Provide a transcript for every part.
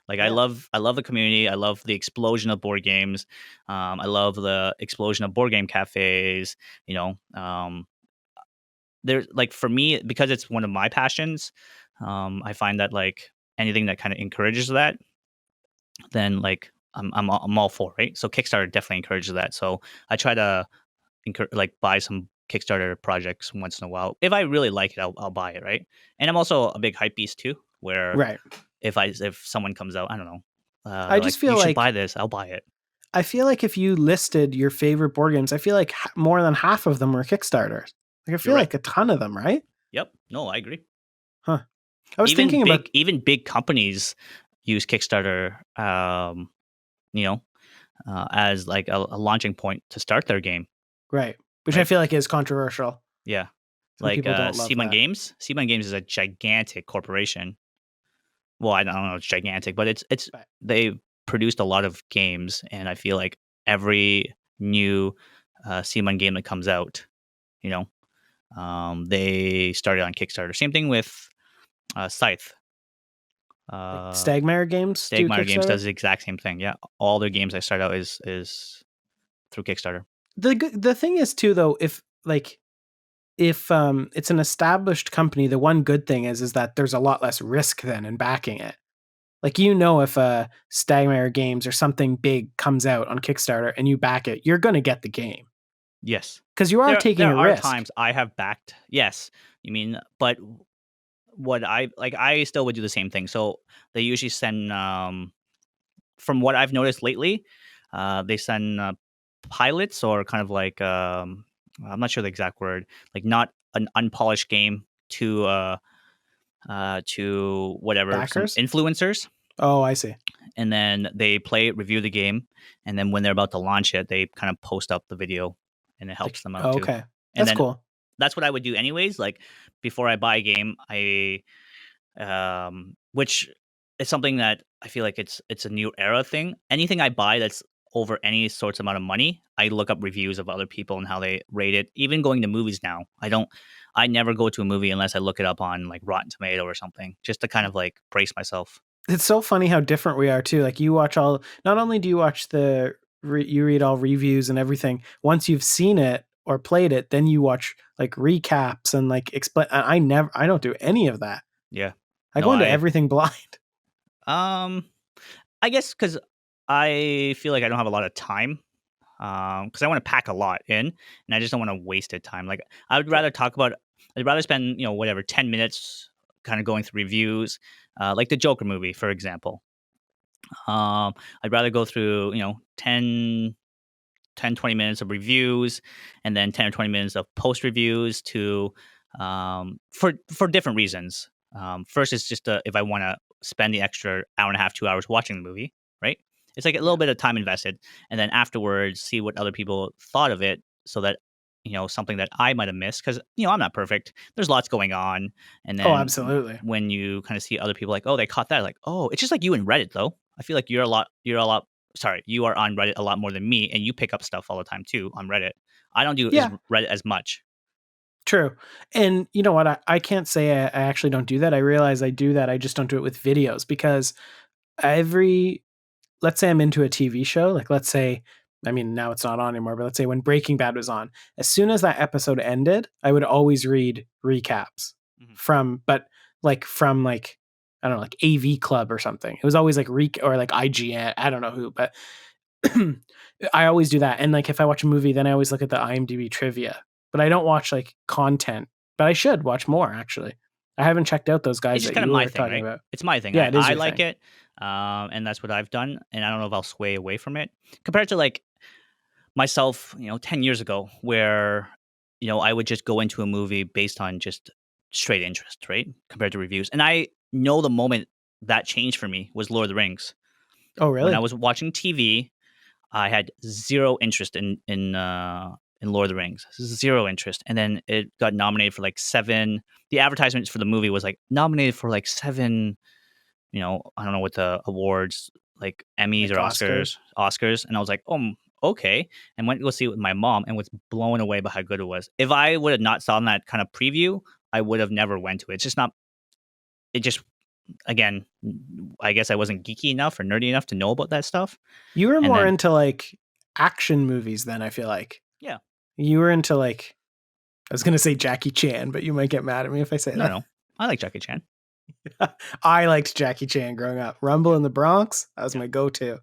Like Yeah. I love the community. I love the explosion of board games. I love the explosion of board game cafes. You know, there's like for me because it's one of my passions. I find that like anything that kind of encourages that, then like I'm all for, right? So Kickstarter definitely encourages that. So I try to like buy some Kickstarter projects once in a while. If I really like it, I'll buy it, right? And I'm also a big hype beast too, where Right. if someone comes out, I don't know, I they're just like you feel should buy like this, I'll buy it. I feel like if you listed your favorite board games, I feel like more than half of them were Kickstarters. Like I You're feel right. like a ton of them, right? Yep. No, I agree. Huh. I was thinking about Even big companies use Kickstarter, you know, as like a launching point to start their game, right, which I right? feel like is controversial. Yeah. Some Like people don't love Simon that. Games. Simon Games is a gigantic corporation. Well, I don't know, it's gigantic, but it's But they produced a lot of games, and I feel like every new Simon game that comes out, you know, they started on Kickstarter. Same thing with Scythe. like Uh, Stagmire Games do Stagmire Games Kickstarter. does the exact same thing. Yeah, all their games I start out is through Kickstarter. The thing is too though, if it's an established company, the one good thing is that there's a lot less risk then in backing it. Like if a Stagmire Games or something big comes out on Kickstarter and you back it, you're gonna get the game Yes, because you are taking there a are risk. times I have backed. Yes, you mean, but what I still would do the same thing. So they usually send from what I've noticed lately, they send pilots or kind of like I'm not sure the exact word, like not an unpolished game to whatever some Backers? influencers, Oh, I see. and then they play it, review the game, and then when they're about to launch it, they kind of post up the video, and it helps Like, them out oh, too. okay, And that's then cool. that's what I would do anyways. Like before I buy a game, I which is something that I feel like it's a new era thing. Anything I buy that's over any sorts amount of money, I look up reviews of other people and how they rate it. Even going to movies now, I never go to a movie unless I look it up on like Rotten Tomato or something, just to kind of like brace myself. It's so funny how different we are too. Like you watch all. Not only do you watch you read all reviews and everything. Once you've seen it or played it, then you watch like recaps and like explain. I don't do any of that. Yeah. I No, go into everything blind. um I guess because I feel like I don't have a lot of time. Because I want to pack a lot in, and I just don't want to waste it time. Like I would Sure. rather talk about. I'd rather spend whatever 10 minutes kind of going through reviews, like the Joker movie, for example. I'd rather go through 20 minutes of reviews, and then 10 or 20 minutes of post reviews to for different reasons. First is just if I want to spend the extra hour and a half, 2 hours watching the movie, right? It's like a little Yeah. bit of time invested, and then afterwards see what other people thought of it, so that something that I might have missed, because I'm not perfect. There's lots going on, and Oh, then absolutely. when you kind of see other people like, oh, they caught that, like, oh, it's just like you in Reddit though. I feel like sorry, you are on Reddit a lot more than me, and you pick up stuff all the time too on Reddit. I don't do Yeah. Reddit as much. True. And you know what? I can't say I actually don't do that. I realize I do that. I just don't do it with videos because every let's say I'm into a TV show, like let's say, I mean, now it's not on anymore, but let's say when Breaking Bad was on, as soon as that episode ended, I would always read recaps Mhm. from like, I don't know, like AV Club or something. It was always like or like IGN, I don't know who, but I always do that. And like if I watch a movie, then I always look at the IMDb trivia, but I don't watch like content, but I should watch more actually. I haven't checked out those It's guys just that kind of you my were thing, talking right? about. It's my thing. Yeah, it is I your like thing. it, and that's what I've done. And I don't know if I'll sway away from it compared to like myself, 10 years ago, where I would just go into a movie based on just straight interest, right? Compared to reviews. And I know the moment that changed for me was Lord of the Rings. Oh, When I really? was watching TV, I had zero interest in Lord of the Rings, zero interest, and then it got nominated for like seven. The advertisements for the movie was like nominated for like seven. I don't know what the awards, like Emmys Like or Oscars? Oscars, and I was like, oh, okay, and went to go see it with my mom, and was blown away by how good it was. If I would have not saw that kind of preview, I would have never went to it. It's just not. It just again, I guess I wasn't geeky enough or nerdy enough to know about that stuff. You were And more then, into like action movies then, I feel like. yeah, You were into like I was gonna say Jackie Chan, but you might get mad at me if I say no, that. no, I like Jackie Chan. I liked Jackie Chan growing up. Rumble Yeah, in the Bronx, that was yeah. my go-to.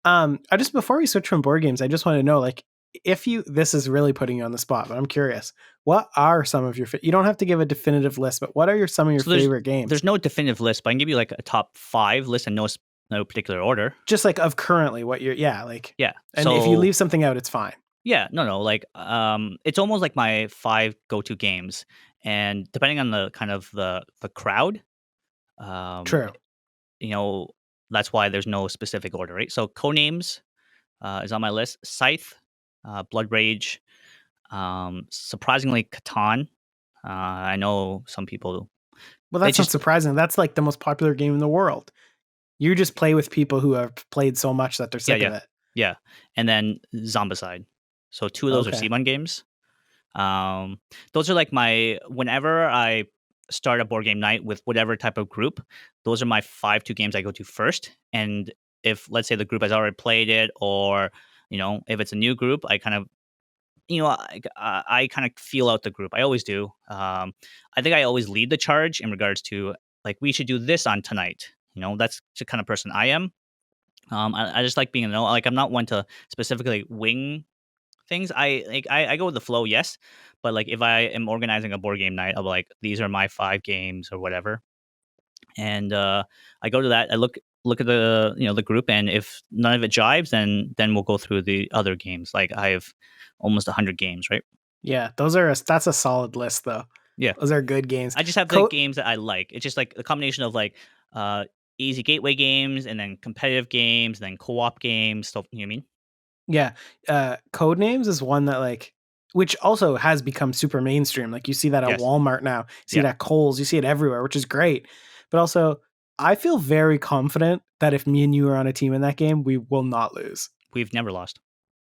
I just before we switch from board games, I just want to know, like, if you this is really putting you on the spot, but I'm curious. What are some of your you don't have to give a definitive list, but what are some of your So there's favorite games? there's no definitive list, but I can give you like a top 5 list in no particular order. Just like of currently what you're yeah, like Yeah. and if you So leave something out, it's fine. yeah, no, like it's almost like my 5 go-to games, and depending on the kind of the crowd, um, True. you know, that's why there's no specific order, right? So Codenames is on my list. Scythe, Blood Rage, surprisingly Catan. I know some people Well, they that's not just surprising. That's like the most popular game in the world. You just play with people who have played so much that they're yeah, sick of yeah, it. yeah, and then Zombicide. So 2 of those are Okay. C1 games. Um, those are like my whenever I start a board game night with whatever type of group, those are my 5 2 games I go to first. And if let's say the group has already played it, or if it's a new group, I kind of I kind of feel out the group. I always do. I think I always lead the charge in regards to like we should do this on tonight. That's the kind of person I am. I just like being like I'm not one to specifically wing things. I go with the flow, yes, but like if I am organizing a board game night, I'll be like, these are my 5 games or whatever, and I go to that. I look at the group, and if none of it jives, then we'll go through the other games. Like I have almost 100 games, right? Yeah, that's a solid list though. Yeah, Those are good games. I just have the Co- games that I like. It's just like a combination of like uh easy gateway games and then competitive games, and then co-op games. Stuff you know what I mean? yeah, Codenames is one that like which also has become super mainstream. Like you see that at Yes. Walmart now, you see it Yeah. at Kohl's, you see it everywhere, which is great. But also, I feel very confident that if me and you are on a team in that game, we will not lose. We've never lost.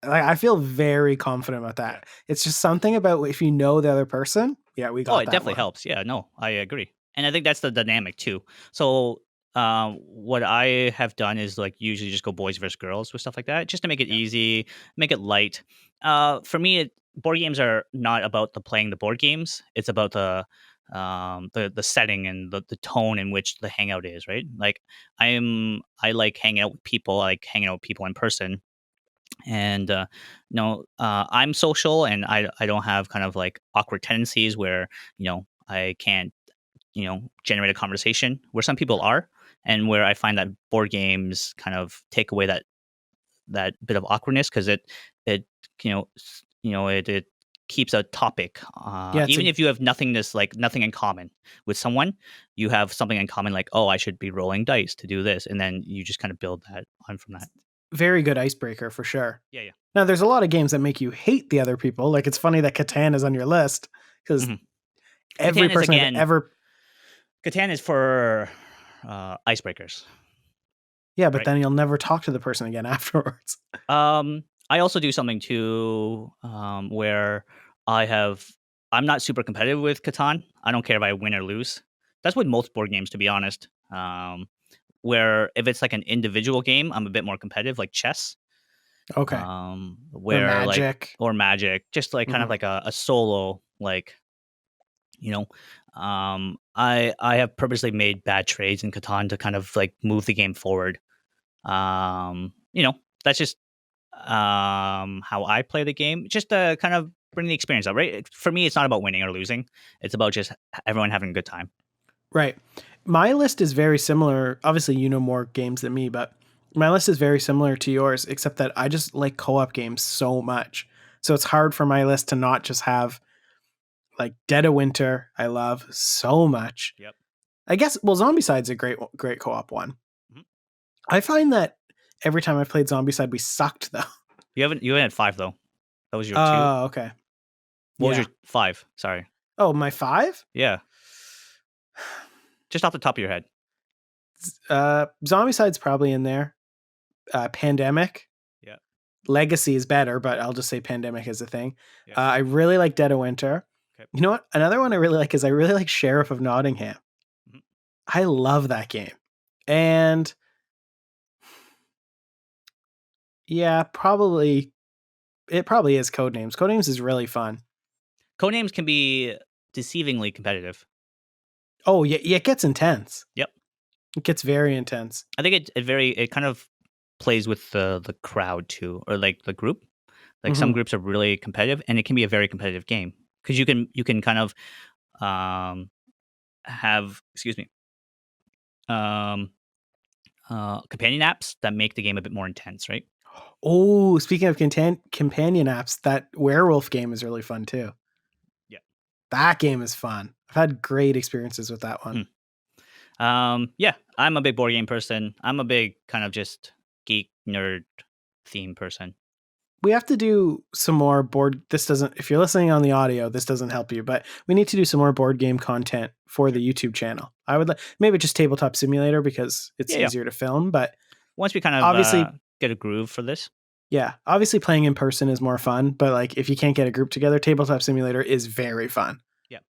Like, I feel very confident about Yeah. that. It's just something about if you know the other person, yeah, we Oh, got it that definitely one. helps. Yeah, no, I agree. And I think that's the dynamic too. So, what I have done is like usually just go boys versus girls with stuff like that, just to make it Yeah. easy, make it light. For me, board games are not about the playing the board games. It's about the setting and the tone in which the hangout is, right? Like I like hanging out with people. I like hanging out with people in person, and I'm social, and I don't have kind of like awkward tendencies where I can't generate a conversation, where some people are, and where I find that board games kind of take away that bit of awkwardness, because it it keeps a topic, Yeah, it's even a if you have nothing in common with someone. You have something in common, like, oh, I should be rolling dice to do this, and then you just kind of build that on from that. very good icebreaker for sure. Yeah, yeah. Now, there's a lot of games that make you hate the other people. Like it's funny that Catan is on your list because Mhm. every Catan is person I've again ever Catan is for icebreakers, yeah, but right? then you'll never talk to the person again afterwards. I also do something too, where I have I'm not super competitive with Catan. I don't care if I win or lose. That's with most board games, to be honest. Where if it's like an individual game, I'm a bit more competitive, like chess. Okay, or Where like Magic. or Magic, just like kind of Mhm. like a solo, like you know. I have purposely made bad trades in Catan to kind of like move the game forward. That's just how I play the game, just to kind of bring the experience up, right? For me, it's not about winning or losing. It's about just everyone having a good time. Right. My list is very similar. Obviously, you know more games than me, but my list is very similar to yours, except that I just like co-op games so much. So it's hard for my list to not just have like Dead of Winter. I love so much. Yep. I guess Zombicide's a great co-op one. Mhm. I find that every time I played Zombicide, we sucked though. You haven't had 5 though. That was your 2. Oh, okay. What was Yeah. your 5? Sorry. Oh, my 5? Yeah, just off the top of your head. Zombicide's probably in there. Pandemic. Yeah. Legacy is better, but I'll just say Pandemic is a thing. Yeah. I really like Dead of Winter. Okay. You know what? Another one I really like is I really like Sheriff of Nottingham. Mhm. I love that game. And yeah, probably it probably is Codenames. Codenames is really fun. Codenames can be deceivingly competitive. Oh, yeah, yeah, it gets intense. Yep. It gets very intense. I think it kind of plays with the crowd too, or like the group. Like some Mhm. groups are really competitive, and it can be a very competitive game because you can kind of um, have excuse me um, companion apps that make the game a bit more intense, right? Oh, speaking of companion apps, that werewolf game is really fun too. Yeah. That game is fun. I've had great experiences with that one. Mm. Yeah, I'm a big board game person. I'm a big kind of just geek nerd theme person. We have to do some more board. This doesn't, if you're listening on the audio, this doesn't help you, but we need to do some more board game content for the YouTube channel. I would maybe just Tabletop Simulator because it's Yeah, yeah. easier to film, but Once we kind of obviously, get a groove for this. yeah, obviously playing in person is more fun, but like if you can't get a group together, Tabletop Simulator is very fun.